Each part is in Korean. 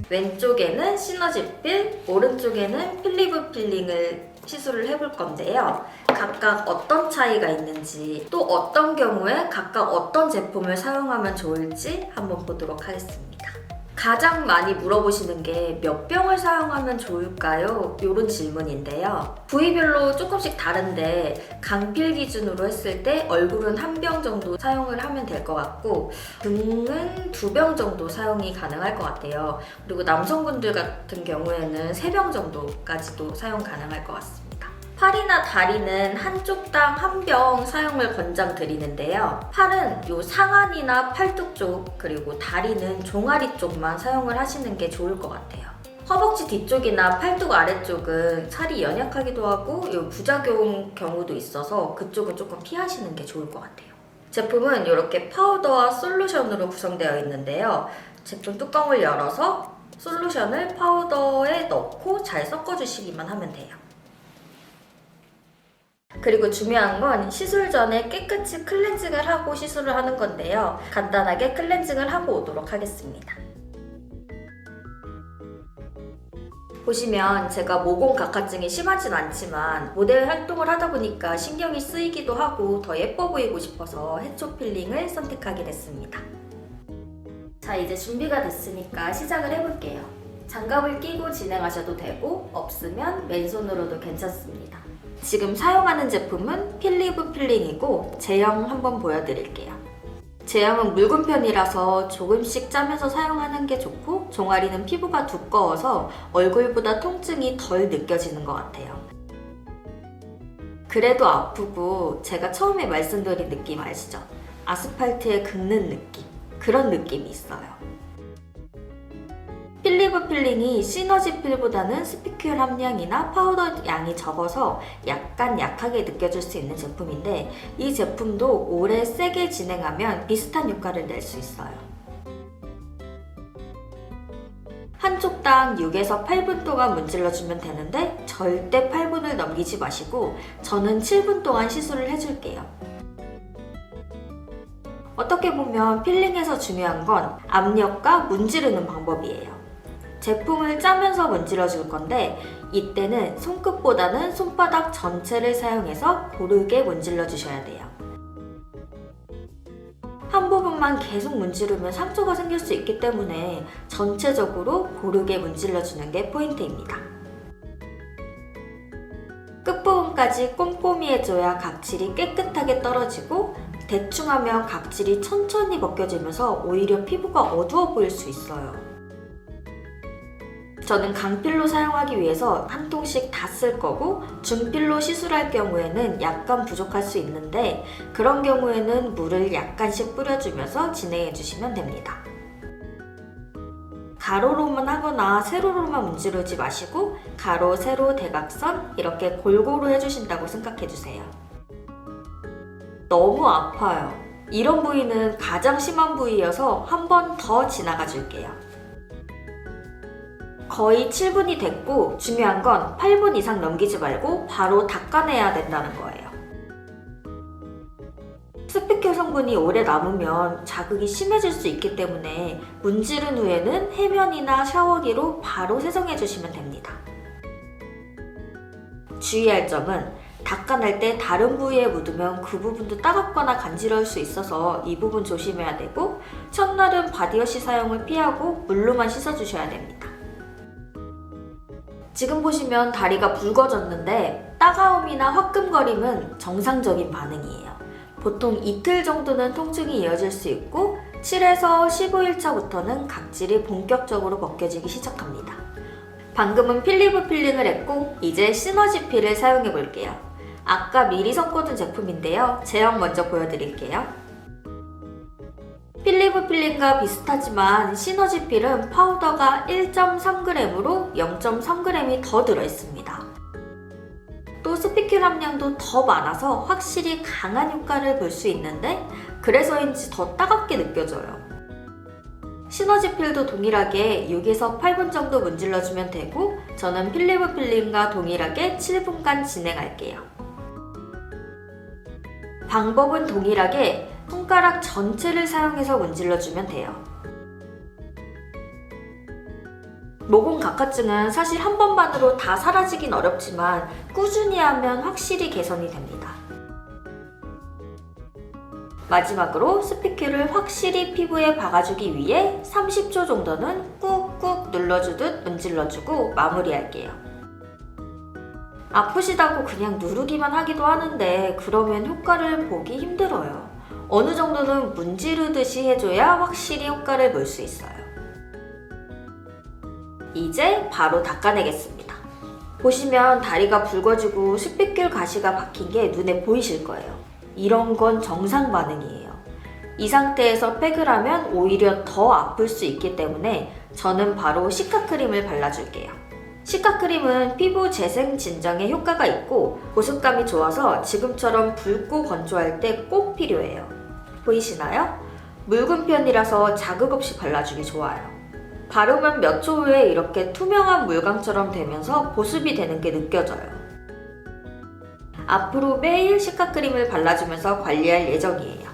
왼쪽에는 시너지 필, 오른쪽에는 필리브 필링을 시술을 해볼 건데요. 각각 어떤 차이가 있는지, 또 어떤 경우에 각각 어떤 제품을 사용하면 좋을지 한번 보도록 하겠습니다. 가장 많이 물어보시는 게 몇 병을 사용하면 좋을까요? 이런 질문인데요. 부위별로 조금씩 다른데 강필 기준으로 했을 때 얼굴은 1병 정도 사용을 하면 될 것 같고 등은 2병 정도 사용이 가능할 것 같아요. 그리고 남성분들 같은 경우에는 3병 정도까지도 사용 가능할 것 같습니다. 팔이나 다리는 한쪽당 1병 사용을 권장드리는데요. 팔은 요 상안이나 팔뚝 쪽, 그리고 다리는 종아리 쪽만 사용을 하시는 게 좋을 것 같아요. 허벅지 뒤쪽이나 팔뚝 아래쪽은 살이 연약하기도 하고 요 부작용 경우도 있어서 그쪽은 조금 피하시는 게 좋을 것 같아요. 제품은 이렇게 파우더와 솔루션으로 구성되어 있는데요. 제품 뚜껑을 열어서 솔루션을 파우더에 넣고 잘 섞어주시기만 하면 돼요. 그리고 중요한 건 시술 전에 깨끗이 클렌징을 하고 시술을 하는 건데요. 간단하게 클렌징을 하고 오도록 하겠습니다. 보시면 제가 모공 각화증이 심하진 않지만 모델 활동을 하다 보니까 신경이 쓰이기도 하고 더 예뻐 보이고 싶어서 해초 필링을 선택하게 됐습니다. 자, 이제 준비가 됐으니까 시작을 해볼게요. 장갑을 끼고 진행하셔도 되고 없으면 맨손으로도 괜찮습니다. 지금 사용하는 제품은 필리브 필링이고 제형 한번 보여드릴게요. 제형은 묽은 편이라서 조금씩 짜면서 사용하는 게 좋고 종아리는 피부가 두꺼워서 얼굴보다 통증이 덜 느껴지는 것 같아요. 그래도 아프고 제가 처음에 말씀드린 느낌 아시죠? 아스팔트에 긁는 느낌, 그런 느낌이 있어요. 필리브 필링이 시너지 필보다는 스피큘 함량이나 파우더 양이 적어서 약간 약하게 느껴질 수 있는 제품인데 이 제품도 오래 세게 진행하면 비슷한 효과를 낼 수 있어요. 한쪽당 6에서 8분 동안 문질러주면 되는데 절대 8분을 넘기지 마시고 저는 7분 동안 시술을 해줄게요. 어떻게 보면 필링에서 중요한 건 압력과 문지르는 방법이에요. 제품을 짜면서 문질러 줄 건데 이때는 손끝보다는 손바닥 전체를 사용해서 고르게 문질러 주셔야 돼요. 한 부분만 계속 문지르면 상처가 생길 수 있기 때문에 전체적으로 고르게 문질러 주는 게 포인트입니다. 끝부분까지 꼼꼼히 해줘야 각질이 깨끗하게 떨어지고 대충 하면 각질이 천천히 벗겨지면서 오히려 피부가 어두워 보일 수 있어요. 저는 강필로 사용하기 위해서 한 통씩 다 쓸 거고 중필로 시술할 경우에는 약간 부족할 수 있는데 그런 경우에는 물을 약간씩 뿌려주면서 진행해 주시면 됩니다. 가로로만 하거나 세로로만 문지르지 마시고 가로, 세로, 대각선 이렇게 골고루 해주신다고 생각해 주세요. 너무 아파요. 이런 부위는 가장 심한 부위여서 한 번 더 지나가 줄게요. 거의 7분이 됐고 중요한 건 8분 이상 넘기지 말고 바로 닦아내야 된다는 거예요. 스피큘 성분이 오래 남으면 자극이 심해질 수 있기 때문에 문지른 후에는 해면이나 샤워기로 바로 세정해 주시면 됩니다. 주의할 점은 닦아낼 때 다른 부위에 묻으면 그 부분도 따갑거나 간지러울 수 있어서 이 부분 조심해야 되고 첫날은 바디워시 사용을 피하고 물로만 씻어주셔야 됩니다. 지금 보시면 다리가 붉어졌는데 따가움이나 화끈거림은 정상적인 반응이에요. 보통 이틀 정도는 통증이 이어질 수 있고 7에서 15일차부터는 각질이 본격적으로 벗겨지기 시작합니다. 방금은 필리브 필링을 했고 이제 시너지 필을 사용해 볼게요. 아까 미리 섞어둔 제품인데요. 제형 먼저 보여드릴게요. 필리브 필링과 비슷하지만 시너지 필은 파우더가 1.3g으로 0.3g이 더 들어있습니다. 또 스피큘 함량도 더 많아서 확실히 강한 효과를 볼 수 있는데 그래서인지 더 따갑게 느껴져요. 시너지 필도 동일하게 6에서 8분 정도 문질러주면 되고 저는 필리브 필링과 동일하게 7분간 진행할게요. 방법은 동일하게 손가락 전체를 사용해서 문질러주면 돼요. 모공 각화증은 사실 한 번만으로 다 사라지긴 어렵지만 꾸준히 하면 확실히 개선이 됩니다. 마지막으로 스피큐를 확실히 피부에 박아주기 위해 30초 정도는 꾹꾹 눌러주듯 문질러주고 마무리할게요. 아프시다고 그냥 누르기만 하기도 하는데 그러면 효과를 보기 힘들어요. 어느 정도는 문지르듯이 해줘야 확실히 효과를 볼 수 있어요. 이제 바로 닦아내겠습니다. 보시면 다리가 붉어지고 스피큘 가시가 박힌 게 눈에 보이실 거예요. 이런 건 정상 반응이에요. 이 상태에서 팩을 하면 오히려 더 아플 수 있기 때문에 저는 바로 시카크림을 발라줄게요. 시카크림은 피부 재생 진정에 효과가 있고 보습감이 좋아서 지금처럼 붉고 건조할 때 꼭 필요해요. 보이시나요? 묽은 편이라서 자극 없이 발라주기 좋아요. 바르면 몇 초 후에 이렇게 투명한 물광처럼 되면서 보습이 되는 게 느껴져요. 앞으로 매일 시카크림을 발라주면서 관리할 예정이에요.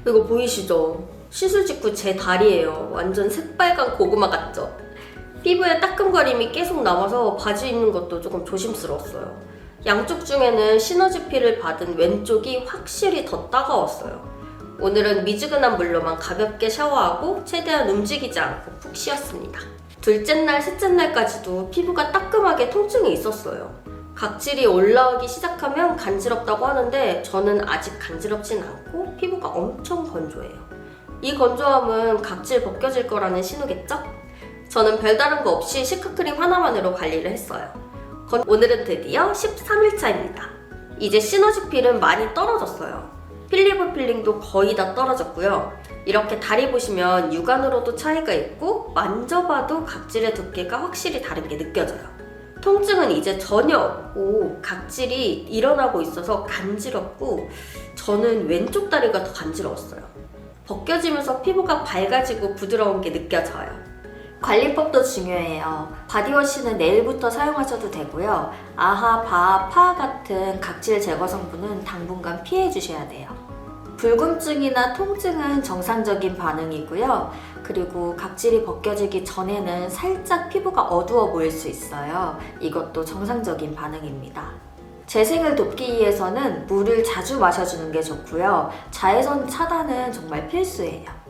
이거 보이시죠? 시술 직후 제 다리예요. 완전 새빨간 고구마 같죠? 피부에 따끔거림이 계속 남아서 바지 입는 것도 조금 조심스러웠어요. 양쪽 중에는 시너지필을 받은 왼쪽이 확실히 더 따가웠어요. 오늘은 미지근한 물로만 가볍게 샤워하고 최대한 움직이지 않고 푹 쉬었습니다. 둘째 날, 셋째 날까지도 피부가 따끔하게 통증이 있었어요. 각질이 올라오기 시작하면 간지럽다고 하는데 저는 아직 간지럽진 않고 피부가 엄청 건조해요. 이 건조함은 각질 벗겨질 거라는 신호겠죠? 저는 별다른 거 없이 시카크림 하나만으로 관리를 했어요. 오늘은 드디어 13일차입니다. 이제 시너지필은 많이 떨어졌어요. 필리브 필링도 거의 다 떨어졌고요. 이렇게 다리 보시면 육안으로도 차이가 있고 만져봐도 각질의 두께가 확실히 다른 게 느껴져요. 통증은 이제 전혀 없고 각질이 일어나고 있어서 간지럽고 저는 왼쪽 다리가 더 간지러웠어요. 벗겨지면서 피부가 밝아지고 부드러운 게 느껴져요. 관리법도 중요해요. 바디워시는 내일부터 사용하셔도 되고요. 아하, 바하, 파 같은 각질 제거 성분은 당분간 피해 주셔야 돼요. 붉음증이나 통증은 정상적인 반응이고요. 그리고 각질이 벗겨지기 전에는 살짝 피부가 어두워 보일 수 있어요. 이것도 정상적인 반응입니다. 재생을 돕기 위해서는 물을 자주 마셔주는 게 좋고요. 자외선 차단은 정말 필수예요.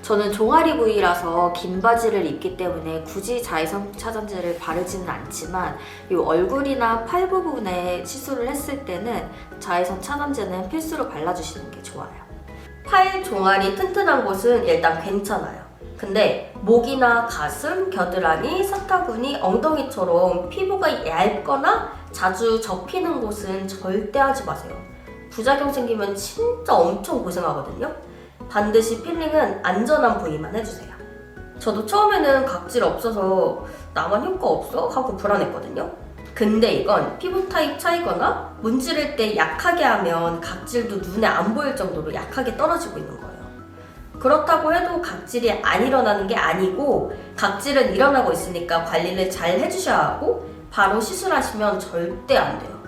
저는 종아리 부위라서 긴 바지를 입기 때문에 굳이 자외선 차단제를 바르지는 않지만 이 얼굴이나 팔 부분에 시술을 했을 때는 자외선 차단제는 필수로 발라주시는 게 좋아요. 팔 종아리 튼튼한 곳은 일단 괜찮아요. 근데 목이나 가슴, 겨드랑이, 사타구니, 엉덩이처럼 피부가 얇거나 자주 접히는 곳은 절대 하지 마세요. 부작용 생기면 진짜 엄청 고생하거든요. 반드시 필링은 안전한 부위만 해주세요. 저도 처음에는 각질 없어서 나만 효과 없어? 하고 불안했거든요. 근데 이건 피부 타입 차이거나 문지를 때 약하게 하면 각질도 눈에 안 보일 정도로 약하게 떨어지고 있는 거예요. 그렇다고 해도 각질이 안 일어나는 게 아니고 각질은 일어나고 있으니까 관리를 잘 해주셔야 하고 바로 시술하시면 절대 안 돼요.